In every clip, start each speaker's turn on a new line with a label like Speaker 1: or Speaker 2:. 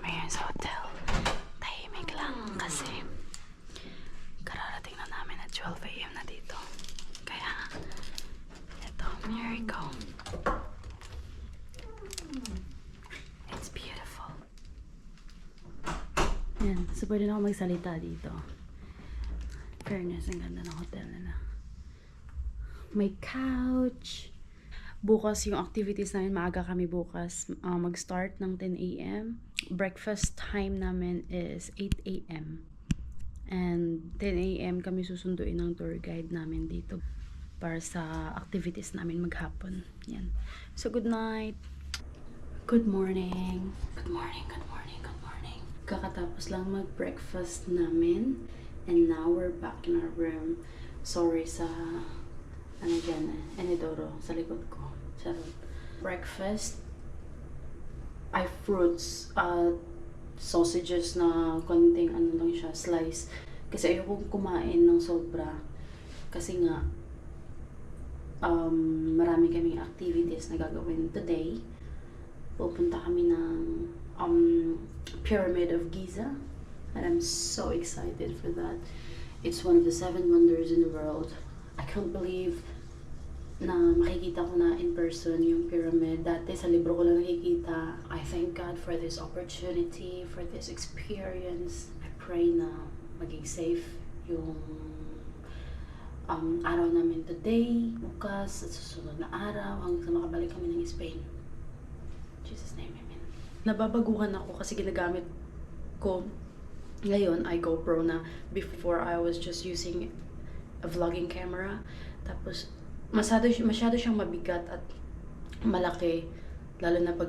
Speaker 1: kami ngayon sa hotel. Tahimik lang kasi kararating na namin at 12 AM na dito. Kaya, eto, here we go. It's beautiful. Yan, so pwede na ako magsalita dito. Fairness, ang ganda ng hotel nila. May couch. Bukas yung activities namin, maaga kami bukas. Mag-start ng 10 AM. Breakfast time namin is 8 AM. And 10 AM kami susunduin ng tour guide namin dito para sa activities namin maghapon. Yan. So, good night. Good morning. Good morning, good morning, good morning. Kakatapos lang mag-breakfast namin. And now, we're back in our room. Sorry sa Enidoro sa likod ko. Charot. Breakfast ay fruits at sausages na konting ano lang siya, slice. Kasi ayoko kumain ng sobra. Kasi nga marami kaming activities na gagawin today. Pupunta kami ng Pyramid of Giza. And I'm so excited for that. It's one of the 7 wonders in the world. I can't believe na makikita ko na in person yung pyramid. Dati sa libro ko lang nakikita. I thank God for this opportunity, for this experience. I pray na maging safe yung araw namin today, bukas, at susunod na araw, hanggang sa makabalik kami ng Spain. In Jesus' name, amen. Nababaguhan ako kasi ginagamit ko ngayon ay GoPro na. Before I was just using a vlogging camera. Tapos masyado siyang mabigat at malaki, lalo na pag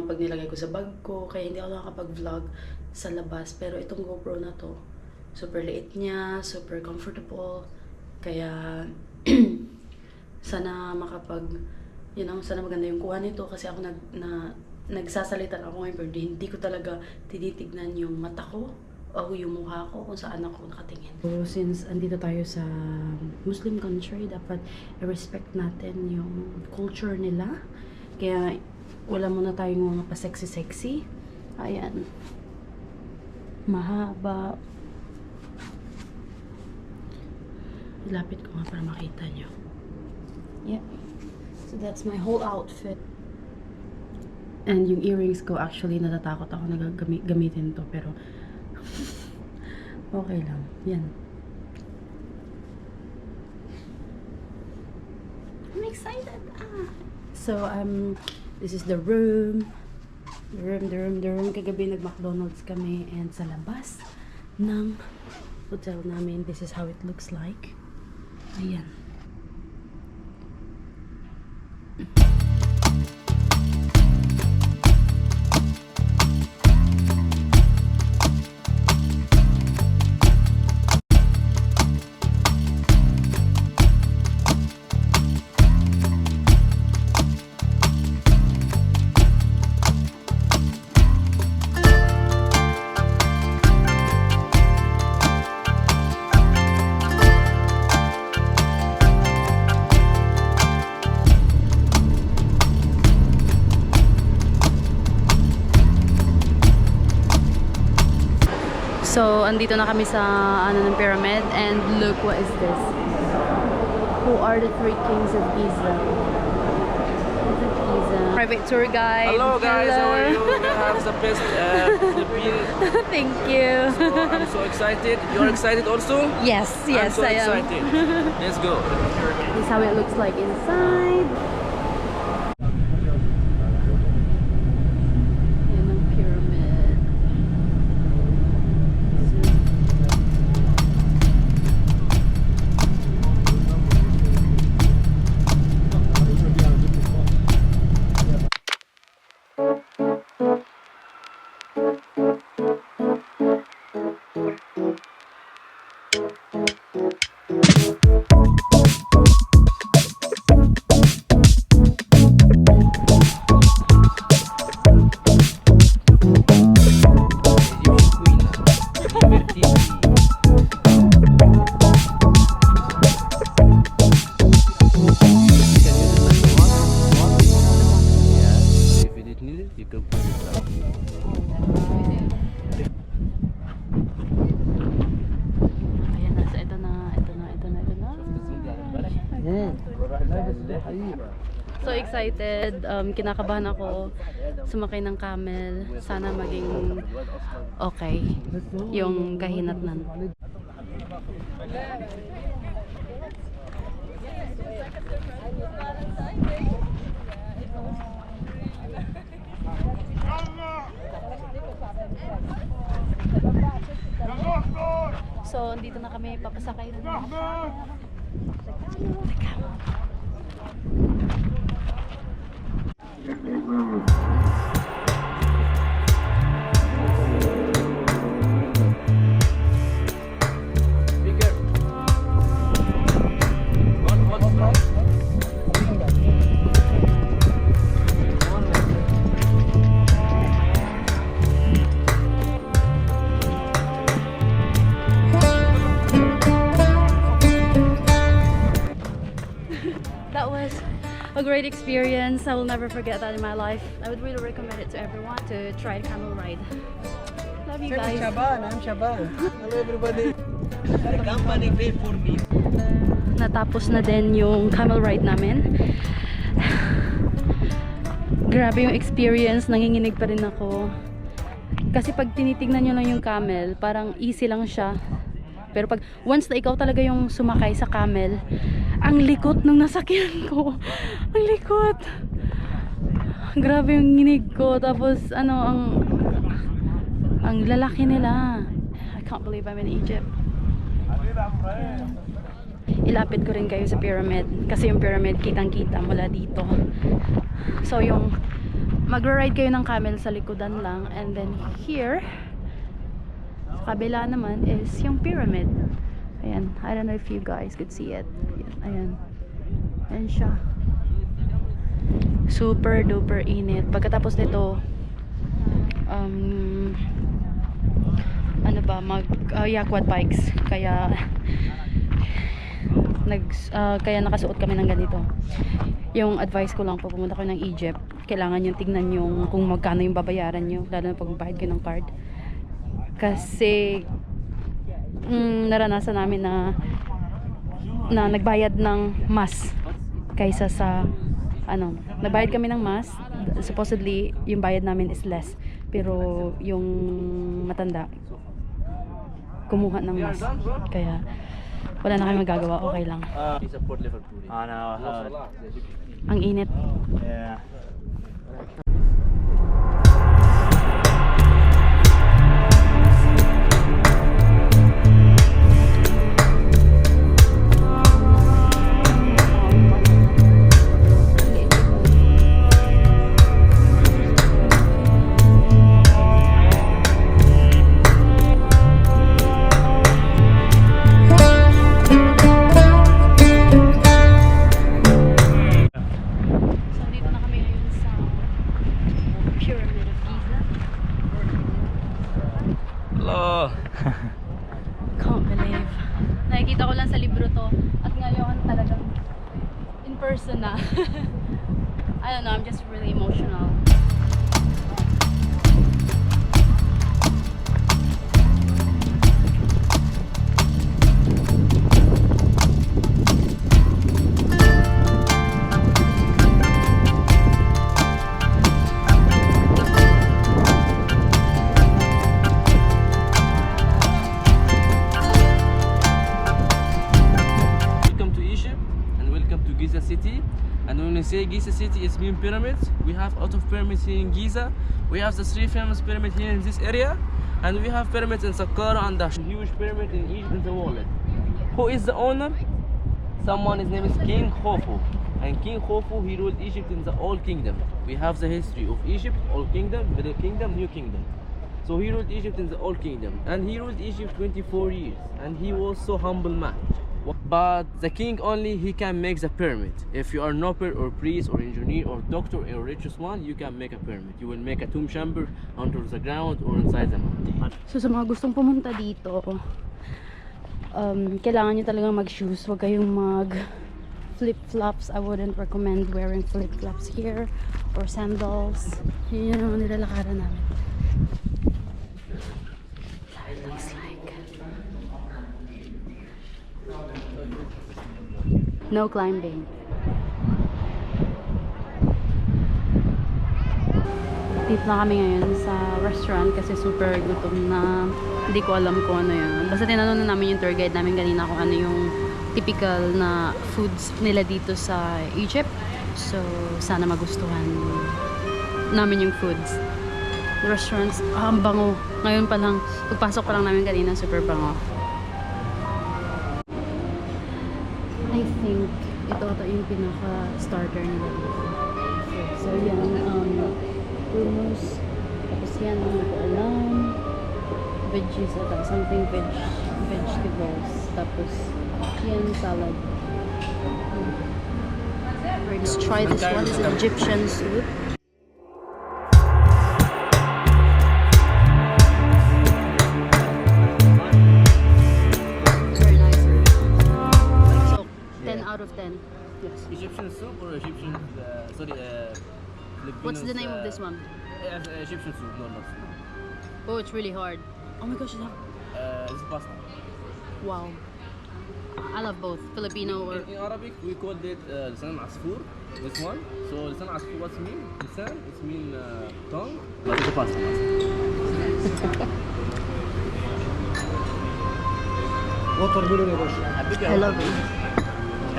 Speaker 1: pag nilagay ko sa bag ko, kaya hindi ako nakakapag-vlog sa labas. Pero itong GoPro na to, super liit niya, super comfortable, kaya sana sana maganda yung kuha nito kasi ako nagsasalita ako ngayon pero hindi ko talaga tinitignan yung mata ko o yung mukha ko kung saan ako nakatingin. So, since andito tayo sa Muslim country, dapat i-respect natin yung culture nila. Kaya wala muna tayong mga pa-sexy-sexy. Ayan. Mahaba. Ilapit ko nga para makita nyo. Yeah. So that's my whole outfit. And yung earrings ko, actually natatakot ako na gamitin to, pero okay lang. Yan. I'm excited. So, this is the room. The room. Kagabi nag-McDonald's kami and sa labas ng hotel namin, this is how it looks like. Ayan. So, andito na kami sa ng pyramid, and look, what is this? Who are the 3 kings of Giza? Private tour guide.
Speaker 2: Hello guys, how are you? We have the best Philippines.
Speaker 1: Thank you.
Speaker 2: So, I'm so excited. You're excited also?
Speaker 1: Yes,
Speaker 2: I'm so
Speaker 1: I am.
Speaker 2: excited. Let's go.
Speaker 1: This is how it looks like inside. Yan ang pyramid.
Speaker 2: You can put it up.
Speaker 1: So excited, kinakabahan ako sumakay ng camel. Sana maging okay yung kahinatnan. So, dito na kami papasakay na naman.
Speaker 2: Bigger. What's wrong?
Speaker 1: That was a great experience. I will never forget that in my life. I would really recommend it to everyone to try the camel ride. Love you guys.
Speaker 3: Shaban, I'm Shaban. Hello everybody. The company pay for me.
Speaker 1: Natapos na din yung camel ride namin. Grabe yung experience, nanginginig pa rin ako. Kasi pag tinitignan nyo lang yung camel, parang easy lang siya. Pero pag once na ikaw talaga yung sumakay sa camel, ang likot nung nasakyan ko. Ang likot. Grabe yung nginig ko. Tapos ano, ang lalaki nila. I can't believe I'm in Egypt. Ilapit ko rin kayo sa pyramid. Kasi yung pyramid kitang-kita mula dito. So yung magra-ride kayo ng camel sa likodan lang. And then here, sa kabila naman is yung pyramid. Ayan. I don't know if you guys could see it. Ayan. Ayan siya. Super duper init. Pagkatapos nito, ano ba, quad bikes. Kaya kaya nakasuot kami ng ganito. Yung advice ko lang pag pumunta ko ng Egypt, kailangan yung tignan yung kung magkano yung babayaran nyo, lalo na pag magbayad kayo ng card. Kasi naranasan namin na nagbayad ng mas kaysa sa ano, nagbayad kami ng mas, supposedly yung bayad namin is less, pero yung matanda kumuha ng mas, kaya wala na kami magagawa, okay lang.
Speaker 2: We support Liverpool.
Speaker 1: Ang init.
Speaker 3: Yeah.
Speaker 2: Hello.
Speaker 1: Can't believe. Nakikita ko lang sa libro to at ngayon talagang in person na. I don't know, I'm just really emotional.
Speaker 2: Giza City, and when we say Giza City, it's mean pyramids. We have a lot of pyramids here in Giza. We have the 3 famous pyramids here in this area, and we have pyramids in Saqqara and the huge pyramid in Egypt in the wallet. Who is the owner? Someone, his name is King Khufu, and King Khufu, he ruled Egypt in the Old Kingdom. We have the history of Egypt, Old Kingdom, Middle Kingdom, New Kingdom. So he ruled Egypt in the Old Kingdom, and he ruled Egypt 24 years, and he was so humble man. But the king only, he can make the pyramid. If you are noble or priest or engineer or doctor or richest one, you can make a pyramid. You will make a tomb chamber under the ground or inside the mountain.
Speaker 1: So sa mga gustong pumunta dito, kailangan nyo talagang mag-shoes. Huwag kayong flip-flops. I wouldn't recommend wearing flip-flops here or sandals. Yun yung nilalakaran namin. So it looks like no climbing. Dito na kami ngayon sa restaurant kasi super gutom na. Hindi ko alam kung ano yun. Basta tinanong na namin yung tour guide namin kanina kung ano yung typical na foods nila dito sa Egypt. So, sana magustuhan namin yung foods. The restaurants, ang bango. Ngayon pa lang, pagpasok pa lang namin kanina, super bango. I think ito ata yung pinaka-starter nila dito. So, yan, hummus. Tapos yan, hindi ko alam. Veggies ata, something vegetables. Tapos, yan, salad. Let's try this one. It's an Egyptian soup. Very nice. So, 10 out of 10.
Speaker 2: Yes. Egyptian soup or Egyptian, Filipino.
Speaker 1: What's the name of this one?
Speaker 2: Egyptian soup, normal soup.
Speaker 1: Oh, it's really hard. Oh my gosh,
Speaker 2: It's pasta.
Speaker 1: wow. I love both Filipino or
Speaker 2: In Arabic, we called it lisan asfur. This one. So lisan asfur, what's mean? Lisan, it's mean tongue. But it's a pasta.
Speaker 3: Watermelon يا باشا.
Speaker 1: I love it.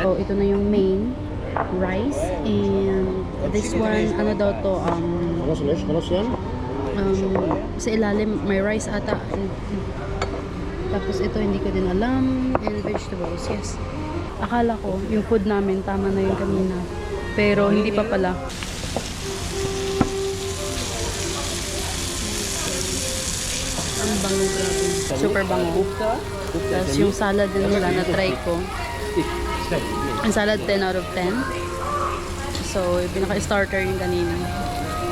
Speaker 1: Oh, ito na yung main rice and this one ano daw to
Speaker 3: خلاص العيش خلاص يعني.
Speaker 1: sa ilalim may rice ata. Tapos ito hindi ko din alam and vegetables. Yes. Akala ko yung food namin tama na yung kanina. Pero hindi pa pala. Ang bango grabe. Super bango. Tapos yung salad din nila na try ko. Ang salad 10 out of 10. So, yung pinaka-starter yung kanina.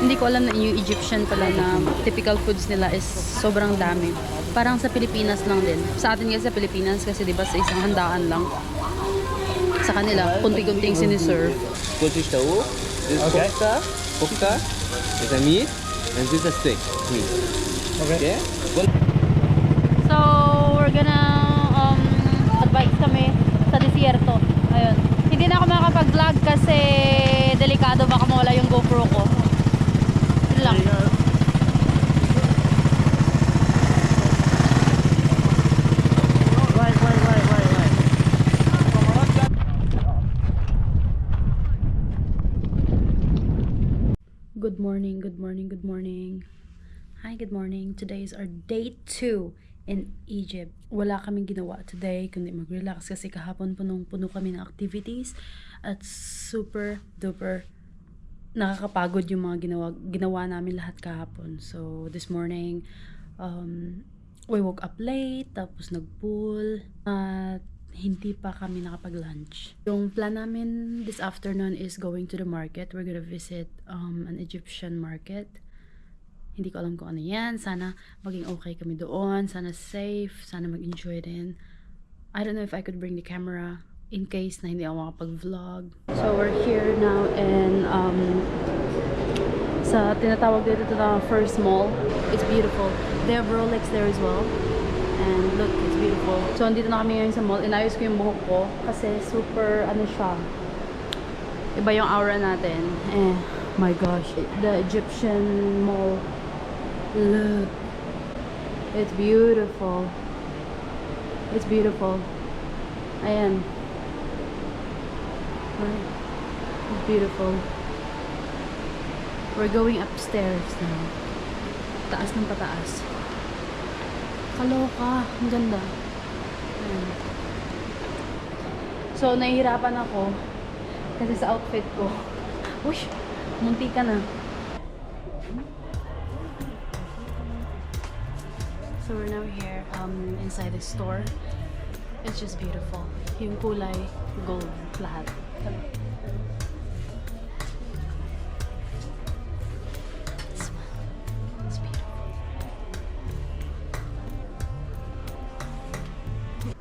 Speaker 1: Hindi ko alam na yung Egyptian pala na typical foods nila is sobrang dami. Parang sa Pilipinas lang din. Sa atin kasi sa Pilipinas kasi diba sa isang handaan lang. Sa kanila, kunti-kunting siniserve.
Speaker 2: Kultish tawo. This is kofta. It's a meat. And this is a steak. Meat. Okay.
Speaker 1: So, we're gonna advise kami sa desierto. Ayun. Hindi na ako makapag-vlog kasi delikado baka mawala yung GoPro ko. Yun lang. Good morning, good morning, good morning. Hi, good morning. Today is our day 2 in Egypt. Wala kaming ginawa today kundi mag-relax kasi kahapon punong-puno kami ng activities at super duper nakakapagod yung mga ginawa namin lahat kahapon. So this morning we woke up late tapos nag-pool at hindi pa kami nakapag-lunch. Yung plan namin this afternoon is going to the market. We're gonna visit an Egyptian market. Hindi ko alam kung ano yan. Sana maging okay kami doon. Sana safe. Sana mag-enjoy din. I don't know if I could bring the camera in case na hindi ako makapag-vlog. So we're here now and sa tinatawag dito na first mall. It's beautiful. They have Rolex there as well. And look, it's beautiful. So andito na kami ngayon sa mall. Inayos ko yung buhok ko kasi super ano siya. Iba yung aura natin. My gosh. The Egyptian mall. Look. It's beautiful. It's beautiful. Ayan. It's beautiful. We're going upstairs now. Taas ng pataas. Kaloka. Ang ganda. Ayan. So, nahihirapan ako kasi sa outfit ko. Uy! Munti ka na. So we're now here inside the store. It's just beautiful. Yung kulay, gold, lahat. This one. It's beautiful.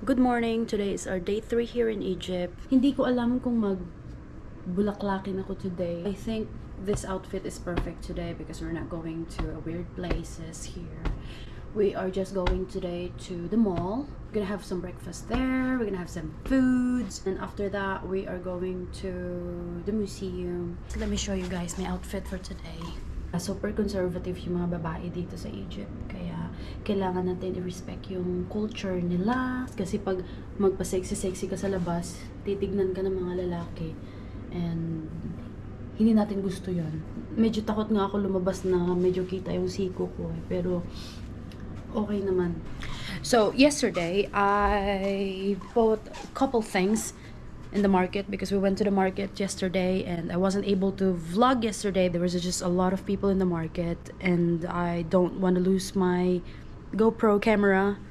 Speaker 1: Good morning. Today is our day 3 here in Egypt. Hindi ko alam kung bulaklakin ako today. I think this outfit is perfect today because we're not going to weird places here. We are just going today to the mall. We're gonna have some breakfast there. We're gonna have some foods. And after that, we are going to the museum. So let me show you guys my outfit for today. Super conservative yung mga babae dito sa Egypt. Kaya kailangan natin i-respect yung culture nila. Kasi pag magpa-sexy-sexy ka sa labas, titignan ka ng mga lalaki. And hindi natin gusto yon. Medyo takot nga ako lumabas na medyo kita yung siko ko eh. Pero okay naman. So yesterday, I bought a couple things in the market because we went to the market yesterday and I wasn't able to vlog yesterday. There was just a lot of people in the market and I don't want to lose my GoPro camera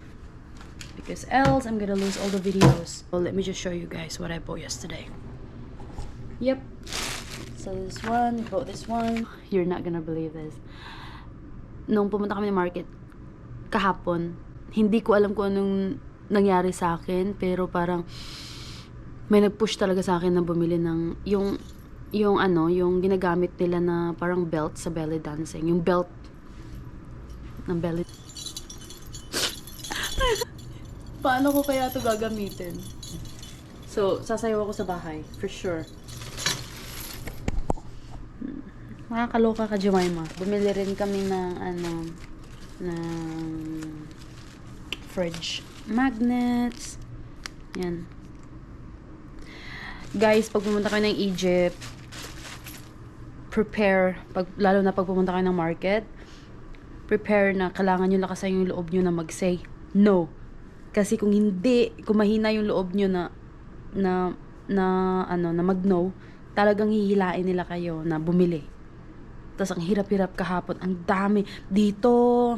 Speaker 1: because else I'm gonna lose all the videos. Well, let me just show you guys what I bought yesterday. Yep. So this one, I bought this one. You're not gonna believe this. Nung pumunta kami ng market kahapon, hindi ko alam kung anong nangyari sa akin, pero parang may nag-push talaga sa akin na bumili ng yung ginagamit nila na parang belt sa belly dancing, yung belt ng belly. Paano ko kaya ito gagamitin? So, sasayaw ako sa bahay, for sure. Makakaloka ka, Jemima. Bumili rin kami ng fridge magnets. Yan. Guys, pag pumunta kayo ng Egypt, prepare, lalo na pag pumunta kayo ng market, prepare na kailangan nyo lakasan yung loob nyo na mag-say no. Kasi kung hindi, kung mahina yung loob nyo na mag-no, talagang hihilain nila kayo na bumili. Tapos ang hirap-hirap kahapon, ang dami. Dito,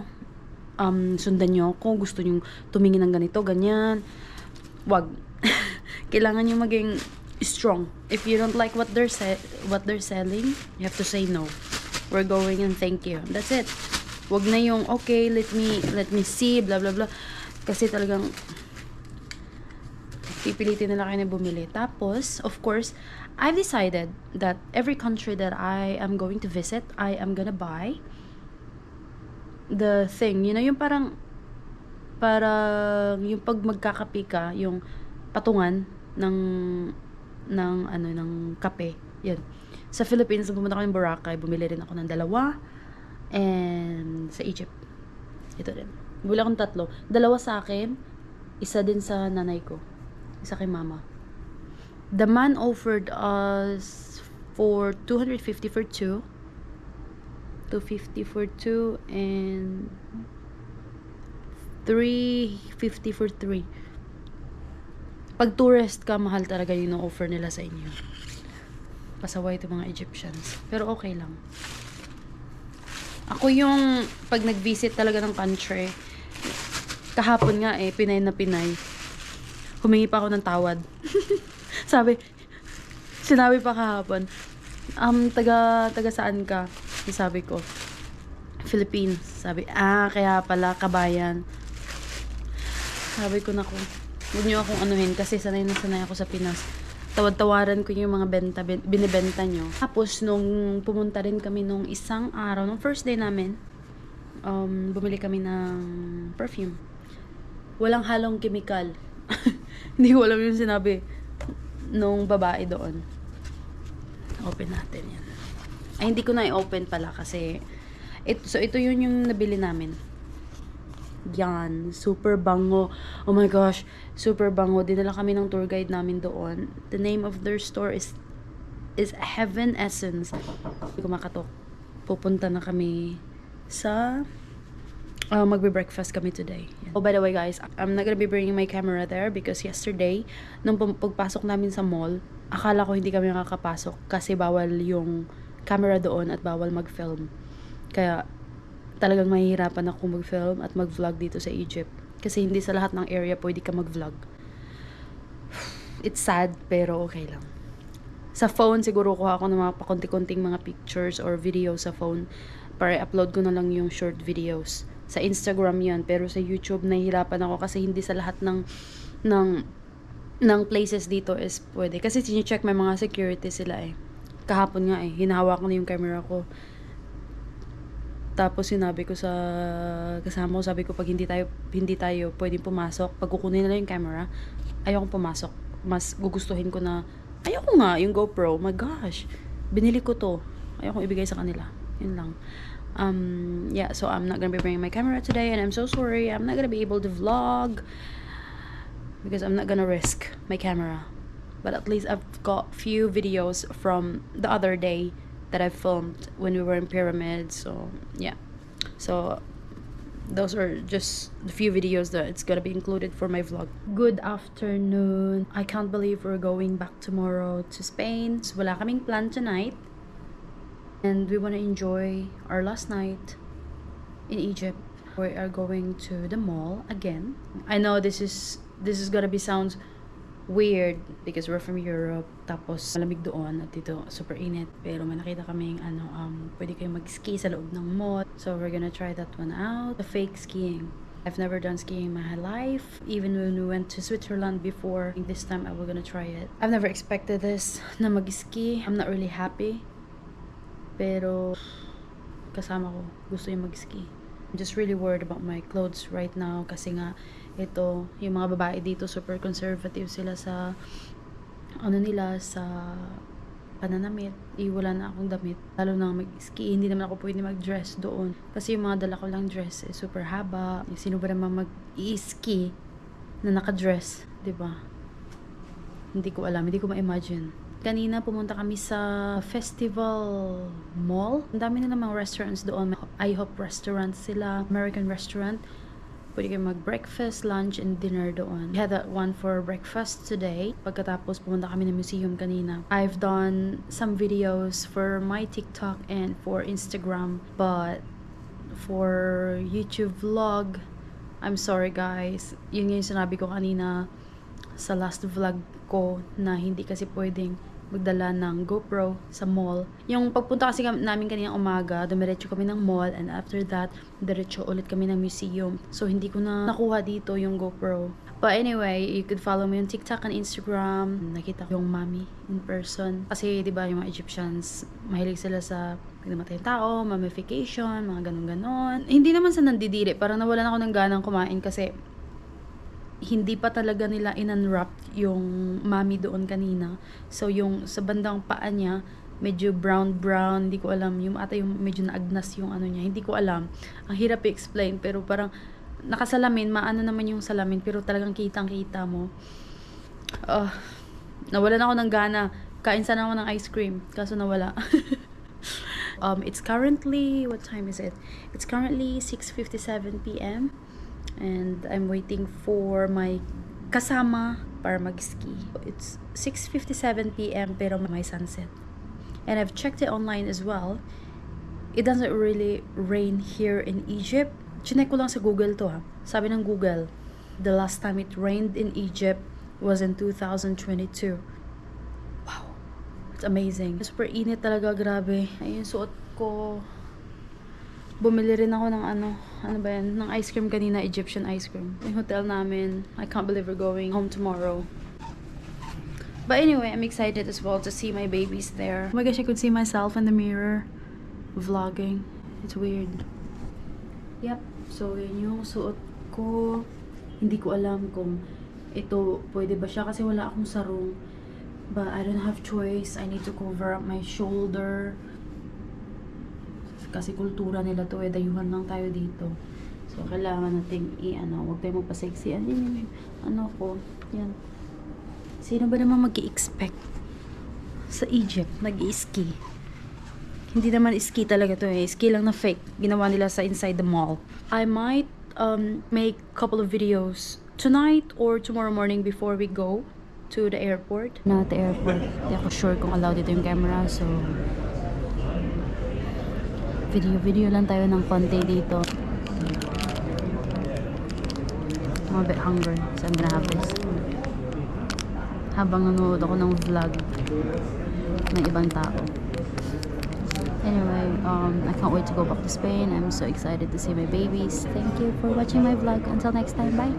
Speaker 1: sundan nyo kung gusto nyo tumingin ng ganito, ganyan. Wag. Kailangan nyo maging strong. If you don't like what they're selling, you have to say no. We're going and thank you. That's it. Wag na yung okay, let me see, blah blah blah. Kasi talagang pipilitin nila kayo na bumili. Tapos, of course, I've decided that every country that I am going to visit, I am gonna buy the thing, yung parang yung pag magkakape ka, yung patungan ng kape. Yan. Sa Philippines, pumunta ko ng Boracay, bumili rin ako ng 2. And sa Egypt, ito din. Bumili akong 3. 2 sa akin, 1 din sa nanay ko. 1 kay mama. The man offered us for 250 for 2. 250 for 2 and 350 for 3. Pag tourist ka, mahal talaga yung offer nila sa inyo. Pasaway ito mga Egyptians. Pero okay lang. Ako yung, pag nag-visit talaga ng country, kahapon nga Pinay na Pinay. Humingi pa ako ng tawad. Sinabi pa kahapon, taga saan ka? Sabi ko, Philippines. Sabi, kaya pala, kabayan. Sabi ko, naku, huwag niyo akong anuhin kasi sanay na sanay ako sa Pinas. Tawad-tawaran ko yung mga binibenta nyo. Tapos, nung pumunta rin kami nung isang araw, nung first day namin, bumili kami ng perfume. Walang halong chemical. Hindi ko alam yung sinabi nung babae doon. Open natin yan. Ay, hindi ko na i-open pala kasi ito yun yung nabili namin. Yan, super bango. Oh my gosh, super bango. Dinala kami ng tour guide namin doon. The name of their store is Heaven Essence. Hindi ko makatok. Pupunta na kami sa magbe-breakfast kami today. Yeah. Oh, by the way guys, I'm not gonna be bringing my camera there because yesterday, nung pagpasok namin sa mall, akala ko hindi kami makakapasok kasi bawal yung camera doon at bawal mag-film. Kaya talagang mahihirapan ako mag-film at mag-vlog dito sa Egypt. Kasi hindi sa lahat ng area pwede ka mag-vlog. It's sad, pero okay lang. Sa phone, siguro kuha ako ng mga pakunti-kunting mga pictures or videos sa phone para i-upload ko na lang yung short videos. Sa Instagram yan, pero sa YouTube nahihirapan ako kasi hindi sa lahat ng places dito is pwede. Kasi sini-check may mga security sila Kahapon nga hinahawak na yung camera ko. Tapos sinabi ko sa kasama ko, sabi ko pag hindi tayo pwedeng pumasok, pag kukunin nila yung camera, ayokong pumasok. Mas gugustuhin ko na, ayoko nga yung GoPro. My gosh, binili ko to. Ayokong ibigay sa kanila. Yun lang. Yeah, so I'm not gonna be bringing my camera today, and I'm so sorry I'm not gonna be able to vlog because I'm not gonna risk my camera. But at least I've got few videos from the other day that I filmed when we were in Pyramids. So yeah, so those are just the few videos that it's gonna be included for my vlog. Good afternoon. I can't believe we're going back tomorrow to Spain. So wala kaming plan tonight, and we want to enjoy our last night in Egypt. We are going to the mall again. I know this is gonna be sounds weird because we're from Europe, tapos malamig doon at dito super init, pero may nakita kaming pwede kayong mag-ski sa loob ng mall, so we're gonna try that one out. The fake skiing, I've never done skiing in my life, even when we went to Switzerland before. This time we're gonna try it. I've never expected this na mag-ski. I'm not really happy, pero kasama ko gusto yung mag-ski. I'm just really worried about my clothes right now kasi nga ito, yung mga babae dito super conservative sila sa nila sa pananamit. Wala na akong damit, lalo na mag-ski. Hindi naman ako pwede mag-dress doon kasi yung mga dala ko lang dress super haba. Sino ba naman mag-i-ski na naka-dress, 'di ba? Hindi ko alam, hindi ko ma-imagine. Kanina pumunta kami sa Festival Mall. Ang dami na namang restaurants doon. IHOP restaurant sila, American restaurant. Pwede kayo mag-breakfast, lunch, and dinner doon. We had that one for breakfast today. Pagkatapos pumunta kami ng museum kanina. I've done some videos for my TikTok and for Instagram, but for YouTube vlog, I'm sorry guys. Yun yung sinabi ko kanina sa last vlog ko na hindi kasi pwedeng magdala ng GoPro sa mall. Yung pagpunta kasi namin kaninang umaga, dumiretso kami ng mall, and after that, diretso ulit kami ng museum. So, hindi ko na nakuha dito yung GoPro. But anyway, you could follow me on TikTok and Instagram. Nakita ko yung mommy in person. Kasi, di ba, yung mga Egyptians, mahilig sila sa pagnamatay ng tao, mummification, mga ganun-ganon. Hindi naman sa nandidiri. Parang nawalan ako ng ganang kumain kasi hindi pa talaga nila in-unwrap yung mami doon kanina. So, yung sa bandang paa niya, medyo brown, hindi ko alam. Yung ata yung medyo naagnas yung ano niya. Hindi ko alam. Ang hirap i-explain, pero parang nakasalamin, maano naman yung salamin, pero talagang kitang-kita mo. Nawalan ako ng gana. Kain sana ako ng ice cream, kaso nawala. It's currently, what time is it? It's currently 6:57 p.m. and I'm waiting for my kasama para mag-ski. It's 6:57 p.m. pero may sunset. And I've checked it online as well. It doesn't really rain here in Egypt. Chinek ko lang sa Google to ha. Sabi ng Google, the last time it rained in Egypt was in 2022. Wow. It's amazing. Super init talaga, grabe. Ayun, suot ko. Bumili rin ako ng ano ba yan? Ng ice cream kanina, Egyptian ice cream. Yung hotel namin, I can't believe we're going home tomorrow. But anyway, I'm excited as well to see my babies there. Oh my gosh, I could see myself in the mirror vlogging. It's weird. Yep, so yun yung suot ko. Hindi ko alam kung ito pwede ba siya kasi wala akong sarong. But I don't have choice. I need to cover up my shoulder. Kasi kultura nila to, dayuhan lang tayo dito. So, kailangan natin huwag tayo magpa-sexy. Ano ko, yan. Sino ba naman mag-i-expect sa Egypt, nag-i-ski? Hindi naman ski talaga to ski lang na fake. Ginawa nila sa inside the mall. I might make a couple of videos tonight or tomorrow morning before we go to the airport. Na at the airport, hindi ako sure kung allowed dito yung camera, so video lang tayo ng konti dito. I'm a bit hungry, so I'm gonna have this habang nanonood ako ng vlog ng ibang tao. Anyway, I can't wait to go back to Spain. I'm so excited to see my babies. Thank you for watching my vlog. Until next time, bye.